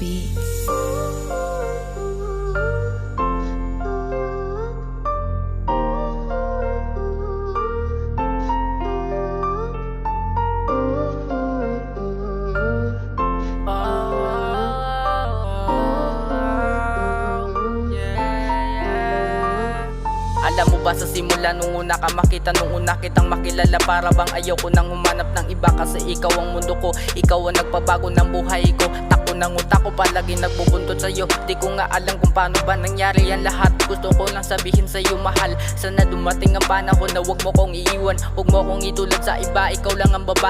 Beats. Alam mo ba sa simula nung una ka makita, nung una kitang makilala, para bang ayaw ko nang humanap ng iba, kasi ikaw ang mundo ko, ikaw ang nagpabago ng buhay ko. Takbo ng utak ko, palagi nagbubuntot sa'yo. Di ko nga alam kung paano ba nangyari yan lahat. Gusto ko lang sabihin sa'yo mahal, sana dumating ang panahon na wag mo kong iiwan, wag mo kong itulad sa iba. Ikaw lang ang babae